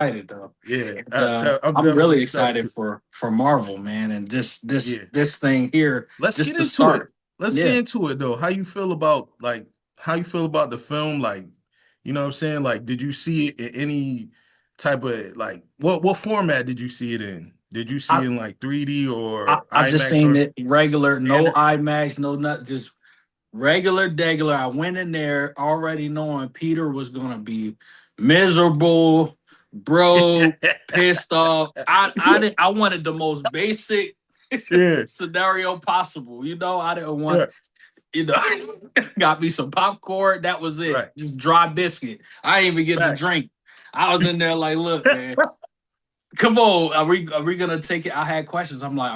excited though. Yeah, And, I'm I'm definitely really excited excited too. for Marvel, man, and just this Yeah, this thing here, let's just get to into it. start. Let's get Yeah. into it though. How you feel about how you feel about the film? Like, you know what I'm saying? Like, did you see it in any type of like what format did you see it in? Did you see I it in like 3D I, or I just IMAX seen or it regular, no standard? IMAX, no nothing, just regular, degular. I went in there already knowing Peter was gonna be miserable, bro, pissed off. I wanted the most basic Yeah, scenario possible. I didn't want, yeah, you know, got me some popcorn. That was it. right. Just dry biscuit. I didn't even get the Facts. drink. I was in there like, look, man, come on. Are we gonna take it? I had questions. I'm like,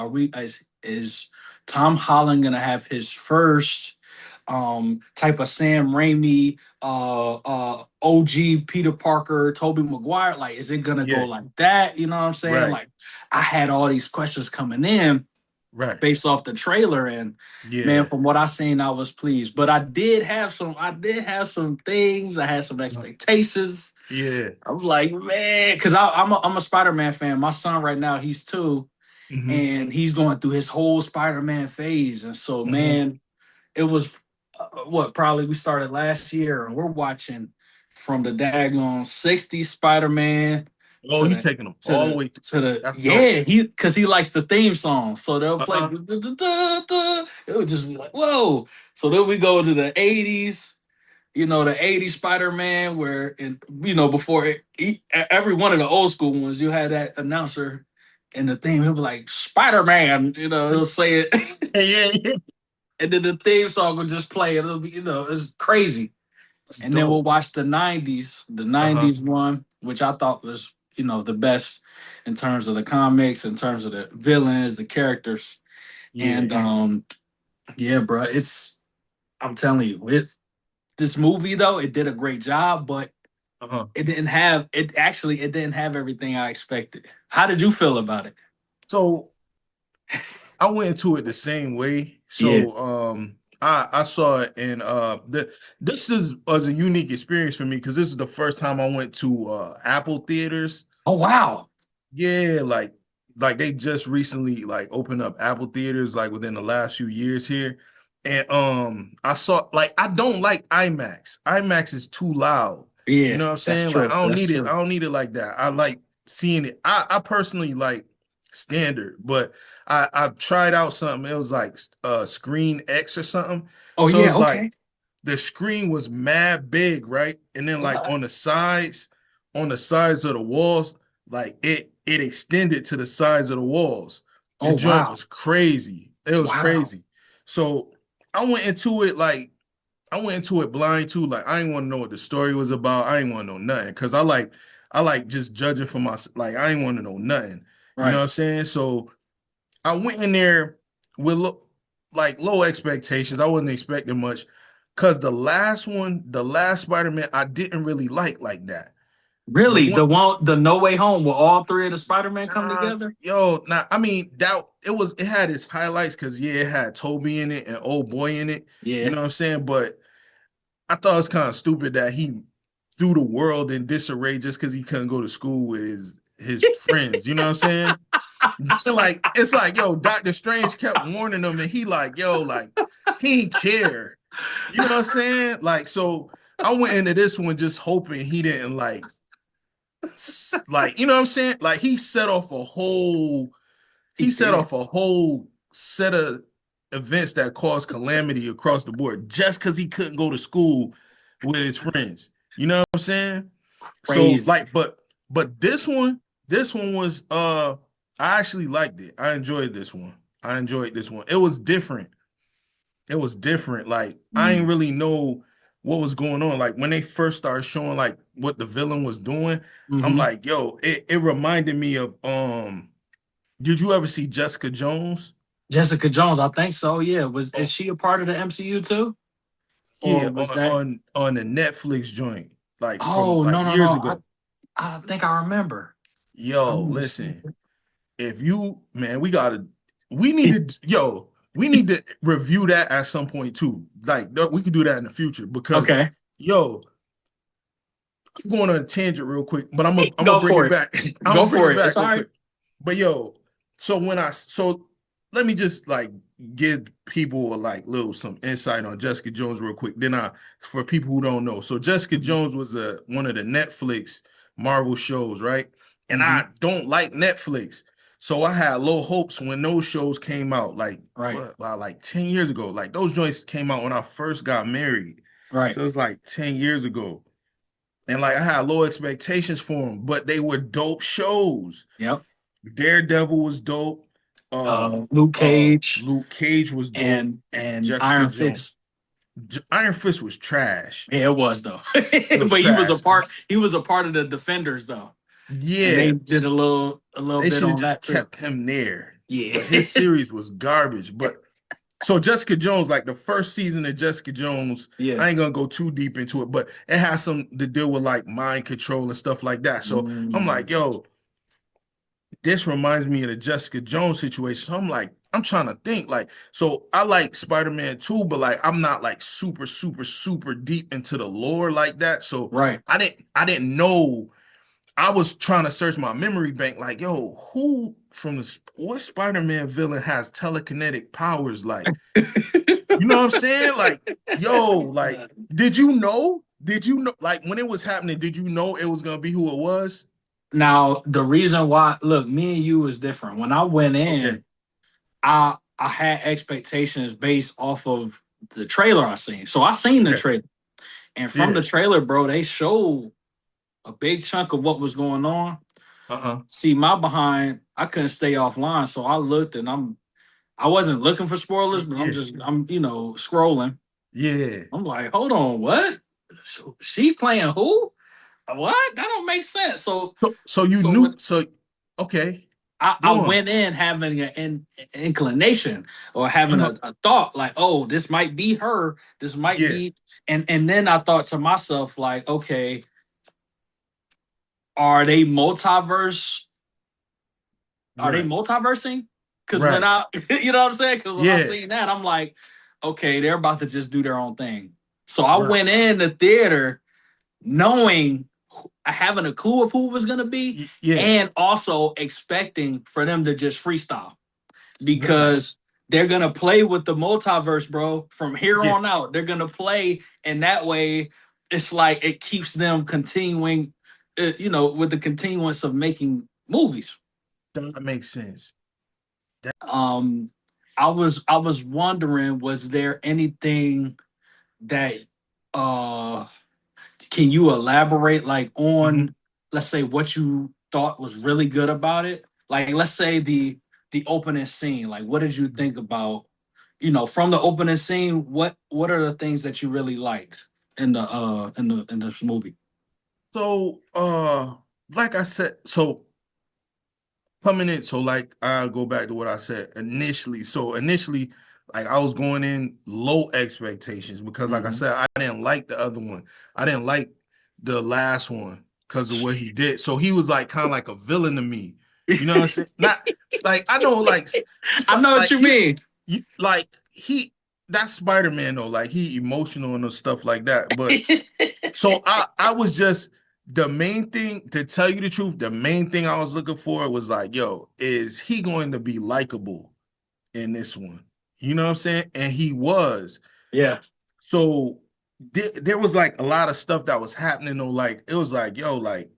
is Tom Holland gonna have his first type of Sam Raimi, OG Peter Parker, Tobey Maguire? Like, is it gonna go Yeah, like that? You know what I'm saying? right, Like, I had all these questions coming in right. based off the trailer, and man, Yeah. from what I seen, I was pleased. But I did have some things. I had some expectations. Yeah. I was like, man, because I'm a Spider-Man fan. My son right now, he's 2, Hmm. and he's going through his whole Spider-Man phase. And so, Hmm. man, it was what probably we started last year, and we're watching from the daggone 60 Spider-Man Oh, to you the taking them to all the the way through. to the That's dope. yeah, he because he likes the theme song. So they'll play Uh-huh. it would just be like, whoa. So then we go to the 80s, the 80s Spider-Man, where before every one of the old school ones, you had that announcer and the theme, he'll be like, Spider-Man, he'll say it. Yeah, yeah. And then the theme song will just play. It'll be, it's crazy. That's And then we'll dope. watch the Uh-huh. 90s one, which I thought was, the best in terms of the comics, in terms of the villains, the characters. Yeah. And yeah, bro, I'm telling you, this movie though, it did a great job, but Uh-huh. it didn't have everything I expected. How did you feel about it? So I went into it the same way. Yeah. So I saw it and this is was a unique experience for me because this is the first time I went to Apple theaters. Oh wow. Yeah, like they just recently like opened up Apple theaters like within the last few years here. And I saw like I don't like IMAX. IMAX is too loud. You Yeah, know what I'm that's saying? Like true. I don't That's need it. true. I don't need it like that. I like seeing it. I personally like standard, but I've tried out something. It was like Screen X or something. Oh So yeah. it's like Okay. the screen was mad big, right? And then like Okay. on the sides of the walls, like it extended to the sides of the walls. The Oh joint wow. was crazy. It was Wow. crazy. So I went into it like I went into it blind too. Like I didn't want to know what the story was about. I didn't want to know nothing because I like just judging for my like I didn't want to know nothing. You know what Right. I'm saying? So I went in there with like low expectations. I wasn't expecting much because the last Spider-Man, I didn't really like that. The Really? one, The No Way Home, where all three of the Spider-Man come together? I mean that it had its highlights because yeah, it had Toby in it and old boy in it. You Yeah. know what I'm saying? But I thought it was kind of stupid that he threw the world in disarray just because he couldn't go to school with his friends. You know what I'm saying? So like it's like yo, Doctor Strange kept warning him, and he like yo, like he didn't care. You know what I'm saying? Like so, I went into this one just hoping he didn't like you know what I'm saying? Like He he set did. off a whole set of events that caused calamity across the board just because he couldn't go to school with his friends. You know what I'm saying? So Crazy. like, but this one was I actually liked it. I enjoyed this one. I enjoyed this one. It was different. It was different. Like I Mm. didn't really know what was going on. Like when they first started showing like what the villain was doing, I'm Hmm. like, yo, it reminded me of did you ever see Jessica Jones? Jessica Jones, I think so. Yeah. Is Oh, she a part of the MCU too? Or yeah, was that? on the Netflix joint, like from Oh like no no years no! I ago. I think I remember. I Yo, remember seeing listen, it. if you man, we need to we need to review that at some point too. Like we could do that in the future because Okay. yo, I'm going on a tangent real quick, but I'm gonna Go bring for it it. back. I'm Go gonna bring for it it. It's back all real right. quick. But yo, so let me just like give people like little some insight on Jessica Jones real quick. Then for people who don't know, so Jessica Mhm. Jones was one of the Netflix Marvel shows, right? And Mhm. I don't like Netflix. So I had low hopes when those shows came out, like Right. what, about like 10 years ago. Like those joints came out when I first got married. Right. So it was like 10 years ago. And like I had low expectations for them, but they were dope shows. Yep. Daredevil was dope. Luke Cage Luke Cage was dope, and and Jessica Iron Jones. Fist. Iron Fist was trash. Yeah, it was though. It was But he was a trash. part. He was a part of the Defenders though, and Yeah, they did a little they bit should have on that just too. kept him there. Yeah. But his series was garbage. But so Jessica Jones, like the first season of Jessica Jones, Yeah. I ain't gonna go too deep into it, but it has some to deal with like mind control and stuff like that. So I'm Mm, like, yo, this reminds me of the Jessica Jones situation. So I'm like, I'm trying to think. Like, so I like Spider-Man 2, but like I'm not like super, super, super deep into the lore like that. So right. I didn't know. I was trying to search my memory bank, like, yo, who from what Spider-Man villain has telekinetic powers? Like, you know what I'm saying? Like, yo, like, did you know? Did you know? Like, when it was happening, did you know it was gonna be who it was? Now the reason why, look, me and you was different. When I went Okay, in, I had expectations based off of the trailer I seen. So I seen the okay, trailer, and from yeah, the trailer, bro, they showed a big chunk of what was going on. uh-huh, See, my behind, I couldn't stay offline, so I looked, and I wasn't looking for spoilers, but yeah, I'm scrolling. yeah. I'm like, hold on, what? She playing who? What? That don't make sense. So So you so knew, when so okay, I go on. went in having an inclination or having Uh-huh. a thought like, oh, this might be her. This might Yeah, be, and then I thought to myself like, okay, are they multiverse? Are they right, multiversing? Because when right. I, you know what I'm saying? Because when I Yeah, seen that, I'm like, okay, they're about to just do their own thing. So I right. went in the theater knowing, having a clue of who it was gonna be, Yeah, and also expecting for them to just freestyle right. because they're gonna play with the multiverse, bro. From here Yeah, on out, they're gonna play, and that way, it's like it keeps them continuing, with the continuance of making movies. that makes sense. Um, I was wondering, was there anything that uh can you elaborate like Mhm. on, let's say, what you thought was really good about it? Like let's say the opening scene. Like what did you think about, from the opening scene, what are the things that you really liked in this movie? So, like I said, so coming in, so like I'll go back to what I said initially. So initially, like I was going in low expectations because, like I Mm-hmm. said, I didn't like the other one. I didn't like the last one because of what he did. So he was like kind of like a villain to me. You know what I'm saying? Not like I know, like I know what like you mean. like he that's Spider-Man though. Like he emotional and stuff like that. But so I was just the main thing to tell you the truth, the main thing I was looking for was like, yo, is he going to be likable in this one? You know what I'm saying? And he was. Yeah. So there was like a lot of stuff that was happening though. Like it was like, yo, like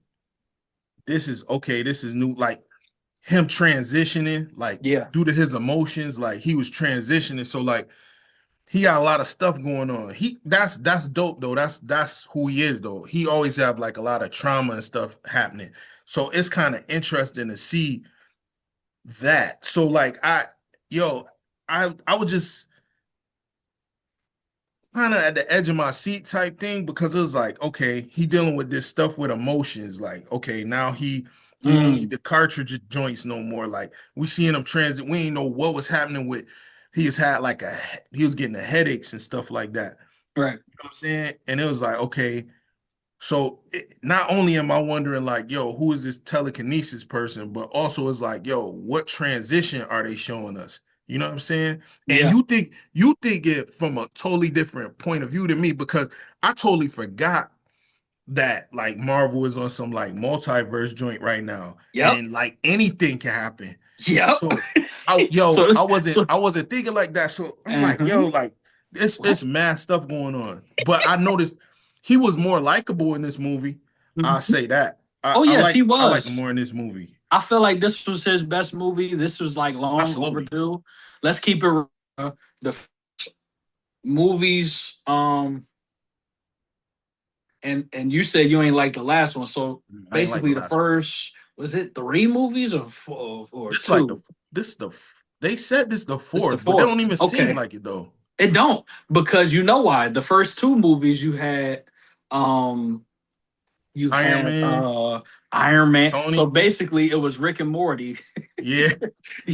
this is okay, this is new. Like him transitioning, like Yeah. due to his emotions, like he was transitioning. So like he got a lot of stuff going on. That's dope though. That's who he is though. He always have like a lot of trauma and stuff happening. So it's kind of interesting to see that. So like I was just kind of at the edge of my seat type thing because it was like, okay, he dealing with this stuff with emotions. Like, okay, now he don't need Mm, the cartridge joints no more. Like we seeing him transit. We didn't know what was happening with. He was getting the headaches and stuff like that. right. You know what I'm saying? And it was like, okay, so not only am I wondering like, yo, who is this telekinesis person, but also it's like, yo, what transition are they showing us? You know what I'm saying? And Yeah. you think it from a totally different point of view to me because I totally forgot that like Marvel is on some like multiverse joint right now, Yep. and like anything can happen. Yep. So yo, So so I wasn't thinking like that. So I'm like, uh-huh. yo, like What? it's mad stuff going on. But I noticed he was more likable in this movie. I Mhm. say that. Oh yes, he I like him was. more in this movie. I feel like this was his best movie. This was like long Absolutely. overdue. Let's keep it real. The movies, and you said you ain't like the last one. So I ain't like basically, the the last one. first was it three movies or four, or This like the two? this the they said this the It's the fourth, but they fourth. don't even seem Okay, like it though. it don't, because you know why? The first two movies um, you Iron had Man, Iron Man. So Tony, basically, it was Rick and Morty. yeah,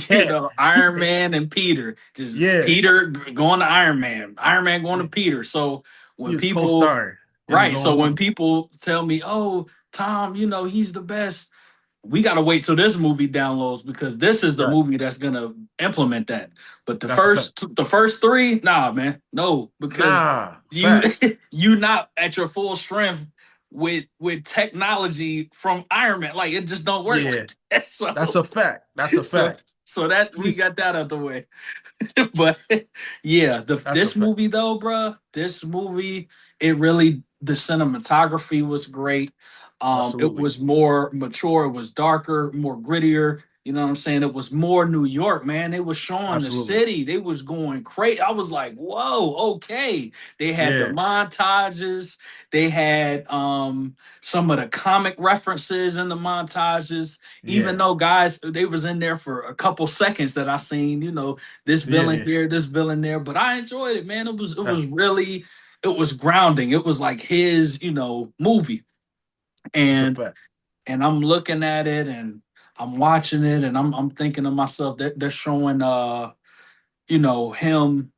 You yeah, know, Iron Man and Peter. Just yeah. Peter going to Iron Man going to Peter. So He when was people, co-starring in his right? own So when movie. people tell me, "Oh, Tom, you know he's the best," we got to wait till this movie downloads, because this is the Right. movie that's gonna implement that. But That's a fact. the first three, nah, man, no, because Nah, you facts. you not at your full strength with technology from Iron Man. Like it just don't work Yeah, like that. that's So a fact. That's a so fact. so that we He's got that out the way. But yeah, that's a this fact. movie though, bruh, this movie, it really, the cinematography was great. It Absolutely. was more mature, it was darker, more grittier. You know what I'm saying? It was more New York, man. They was showing the Absolutely. city. They was going crazy. I was like, whoa, okay. They had the Yeah. montages. They had some of the comic references in the montages. Even Yeah. though guys, they was in there for a couple seconds that I seen, you know, this villain Yeah. here, this villain there. But I enjoyed it, man. It That's was really, it was grounding. It was like his, you know, movie. that's a And fact. I'm looking at it and I'm watching it and I'm thinking to myself that they're showing you know, him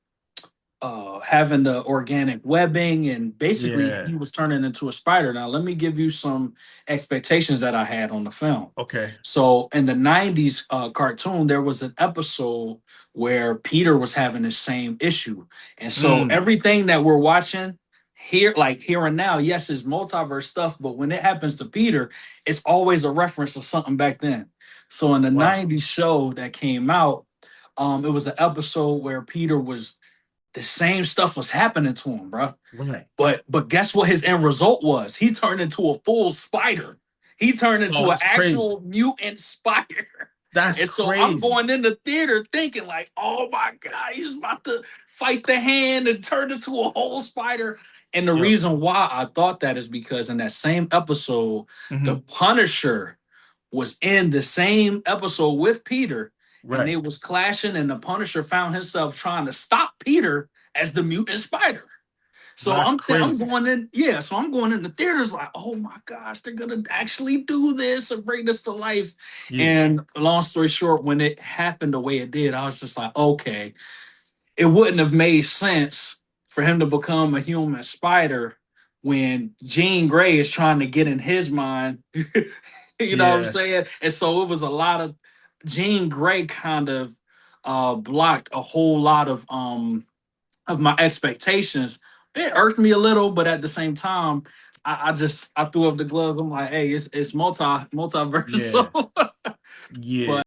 having the organic webbing, and basically Yeah. he was turning into a spider. Now, let me give you some expectations that I had on the film. Okay. So, in the 90s cartoon, there was an episode where Peter was having the same issue. And so, Mm. everything that we're watching here, like here and now, yes, it's multiverse stuff, but when it happens to Peter, it's always a reference to something back then. So, in the Wow. 90s show that came out, it was an episode where Peter was, the same stuff was happening to him, bro. Right. But guess what his end result was? He turned into a full spider. He turned Oh, into an that's crazy. actual mutant spider. That's And so I'm crazy. going in the theater thinking like, oh my God, he's about to fight the hand and turn into a whole spider. And the Yo. reason why I thought that is because in that same episode, the Hmm. Punisher was in the same episode with Peter, and Right. they was clashing, and the Punisher found himself trying to stop Peter as the mutant spider. So That's I'm crazy. going in, yeah. So I'm going in the theaters like, oh my gosh, they're gonna actually do this and bring this to life. Yeah. And long story short, when it happened the way it did, I was just like, okay, it wouldn't have made sense for him to become a human spider when Jean Grey is trying to get in his mind. You know what I'm Yeah. saying? And so it was a lot of Jean Grey kind of blocked a whole lot of my expectations. It irked me a little, but at the same time, I threw up the gloves. I'm like, hey, it's multiverse. Yeah. So, but Yeah.